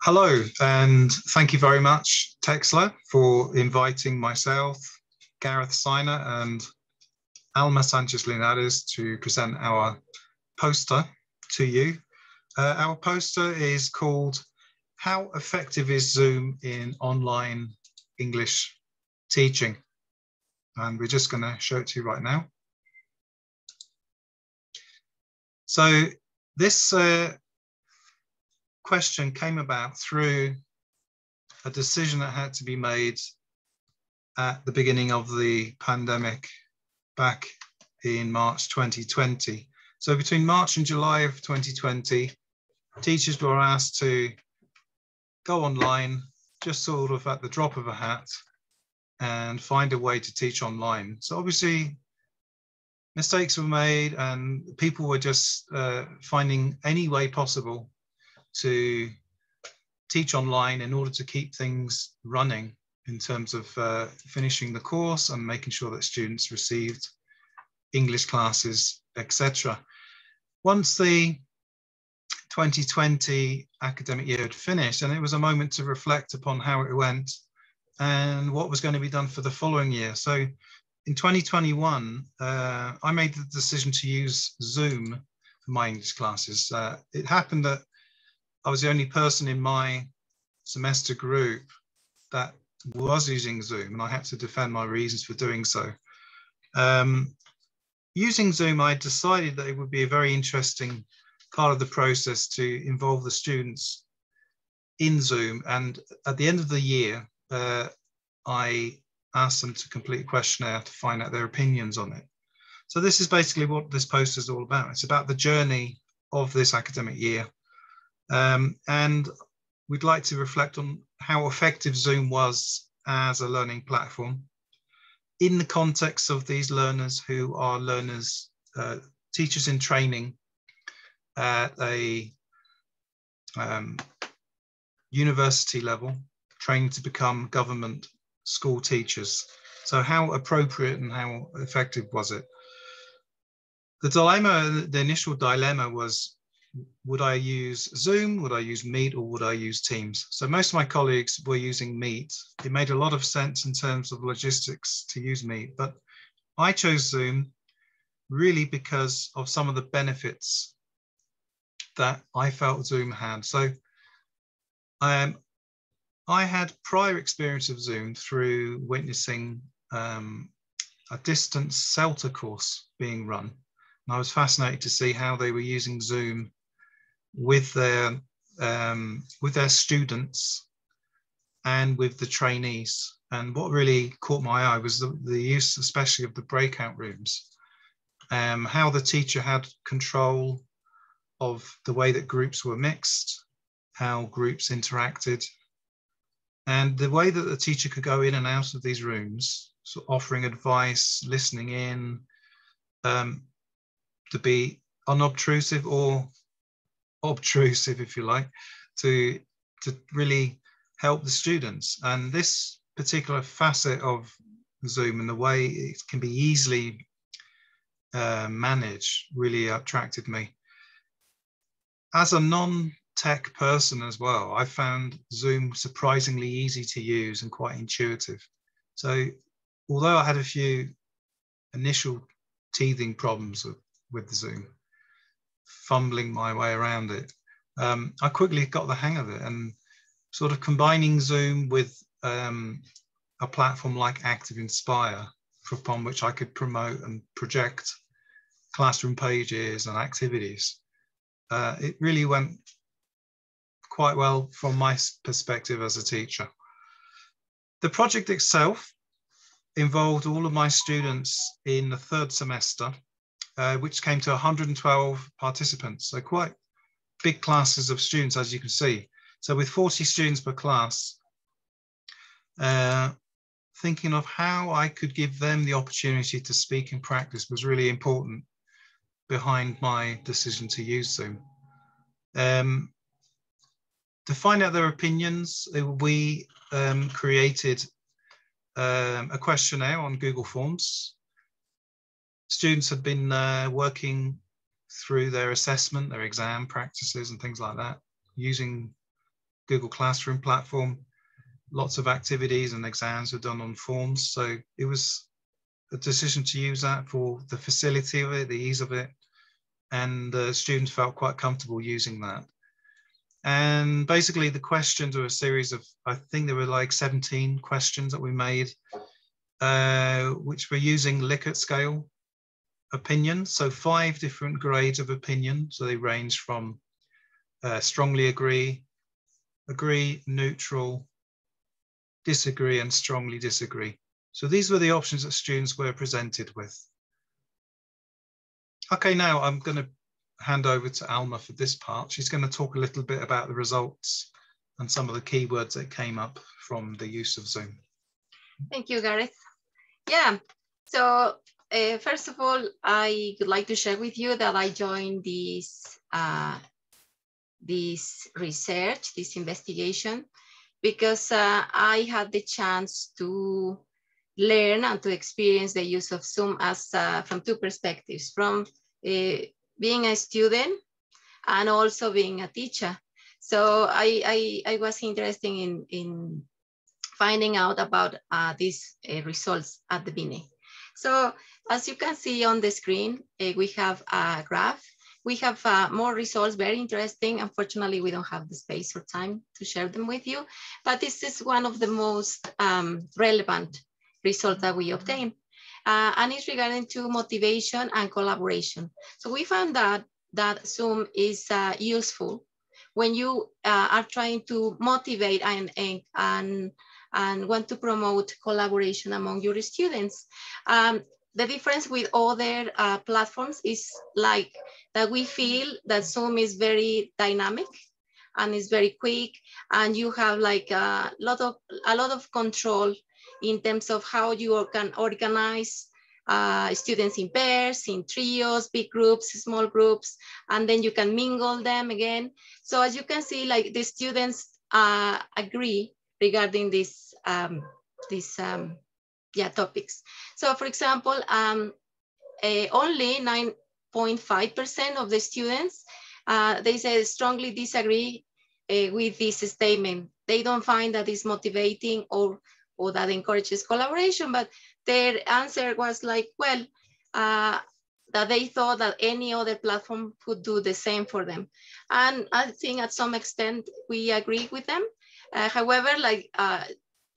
Hello, and thank you very much, TexLER, for inviting myself, Gareth, Scyner, and Alma, Sánchez, Linares to present our poster to you. Our poster is called "How Effective is Zoom in Online English Teaching?" And we're just going to show it to you right now. So this question came about through a decision that had to be made at the beginning of the pandemic back in March 2020. So between March and July of 2020, teachers were asked to go online just sort of at the drop of a hat and find a way to teach online. So obviously mistakes were made and people were just finding any way possible to teach online in order to keep things running in terms of finishing the course and making sure that students received English classes, etc. Once the 2020 academic year had finished, and it was a moment to reflect upon how it went and what was going to be done for the following year. So in 2021, I made the decision to use Zoom for my English classes. It happened that I was the only person in my semester group that was using Zoom, and I had to defend my reasons for doing so. Using Zoom, I decided that it would be a very interesting part of the process to involve the students in Zoom. And at the end of the year, I asked them to complete a questionnaire to find out their opinions on it. So this is basically what this poster is all about. It's about the journey of this academic year. And we'd like to reflect on how effective Zoom was as a learning platform in the context of these learners who are learners, teachers in training at a university level, training to become government school teachers. So how appropriate and how effective was it? The dilemma, the initial dilemma was, would I use Zoom, would I use Meet, or would I use Teams? So most of my colleagues were using Meet. It made a lot of sense in terms of logistics to use Meet, but I chose Zoom really because of some of the benefits that I felt Zoom had. So I had prior experience of Zoom through witnessing a distance CELTA course being run. And I was fascinated to see how they were using Zoom with their students and with the trainees. And what really caught my eye was the use, especially of the breakout rooms, how the teacher had control of the way that groups were mixed, how groups interacted, and the way that the teacher could go in and out of these rooms, so offering advice, listening in, to be unobtrusive or obtrusive, if you like, to really help the students. And this particular facet of Zoom and the way it can be easily managed really attracted me. As a non-tech person as well, I found Zoom surprisingly easy to use and quite intuitive. So although I had a few initial teething problems with Zoom, fumbling my way around it, I quickly got the hang of it, and sort of combining Zoom with a platform like Active Inspire, upon which I could promote and project classroom pages and activities. It really went quite well from my perspective as a teacher. The project itself involved all of my students in the third semester, which came to 112 participants. So quite big classes of students, as you can see. So with 40 students per class, thinking of how I could give them the opportunity to speak in practice was really important behind my decision to use Zoom. To find out their opinions, we created a questionnaire on Google Forms. Students had been working through their assessment, their exam practices and things like that, using Google Classroom platform. Lots of activities and exams were done on forms. So it was a decision to use that for the facility of it, the ease of it, and the students felt quite comfortable using that. And basically the questions were a series of, I think there were like 17 questions that we made, which were using Likert scale opinion. So 5 different grades of opinion. So they range from strongly agree, neutral, disagree, and strongly disagree. So these were the options that students were presented with. Okay, now I'm going to hand over to Alma for this part. She's going to talk a little bit about the results and some of the keywords that came up from the use of Zoom. Thank you, Gareth. Yeah, so first of all, I would like to share with you that I joined this research, this investigation, because I had the chance to learn and to experience the use of Zoom as from 2 perspectives, from being a student and also being a teacher. So I was interested in finding out about these results at the beginning. So as you can see on the screen, we have a graph. We have more results, very interesting. Unfortunately, we don't have the space or time to share them with you, but this is one of the most relevant results that we obtained. And it's regarding to motivation and collaboration. So we found that Zoom is useful when you are trying to motivate and want to promote collaboration among your students. The difference with other platforms is like that we feel that Zoom is very dynamic and is very quick, and you have like a lot of control in terms of how you can organize students in pairs, in trios, big groups, small groups, and then you can mingle them again. So as you can see, like the students agree regarding these topics. So for example, only 9.5% of the students, they say strongly disagree with this statement. They don't find that it's motivating or that encourages collaboration, but their answer was like, well, that they thought that any other platform could do the same for them. And I think at some extent we agree with them. However, like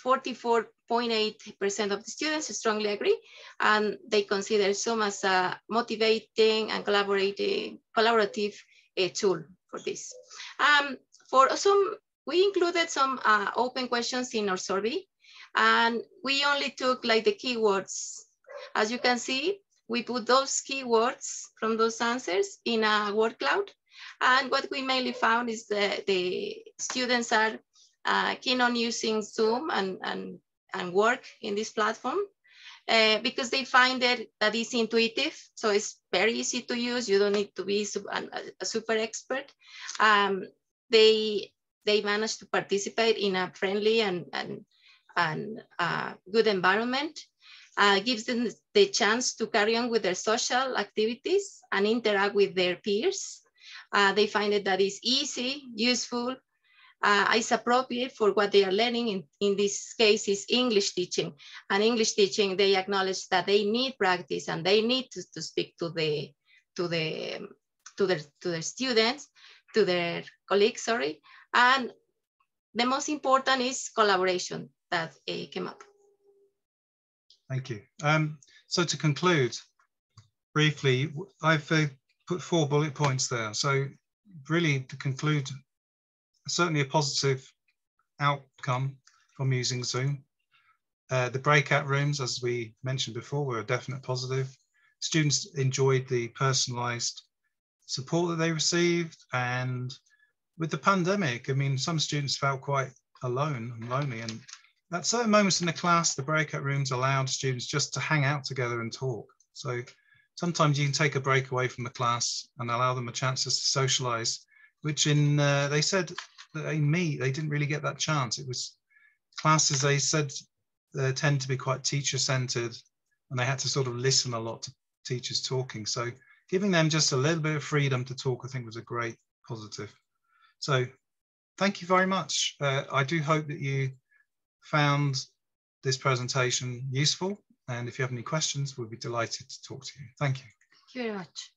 44.8% of the students strongly agree, and they consider Zoom as a motivating and collaborative tool for this. For some, we included some open questions in our survey, and we only took like the keywords. As you can see, we put those keywords from those answers in a word cloud. And what we mainly found is that the students are keen on using Zoom and work in this platform because they find that it's intuitive. So it's very easy to use. You don't need to be a super expert. They manage to participate in a friendly and good environment. Gives them the chance to carry on with their social activities and interact with their peers. They find it that is easy, useful, is appropriate for what they are learning. In this case is English teaching. And English teaching, they acknowledge that they need practice and they need to speak to their students, to their colleagues, sorry. And the most important is collaboration that came up. Thank you. So to conclude, briefly, I've put 4 bullet points there. So really to conclude, certainly a positive outcome from using Zoom. The breakout rooms, as we mentioned before, were a definite positive. Students enjoyed the personalized support that they received. And with the pandemic, I mean, some students felt quite alone and lonely, and at certain moments in the class, the breakout rooms allowed students just to hang out together and talk. So sometimes you can take a break away from the class and allow them a chance to socialize, which they said that they didn't really get that chance. It was classes, they said, tend to be quite teacher-centered, and they had to sort of listen a lot to teachers talking. So giving them just a little bit of freedom to talk, I think, was a great positive. So thank you very much. I do hope that you found this presentation useful. And if you have any questions, we'll be delighted to talk to you. Thank you. Thank you very much.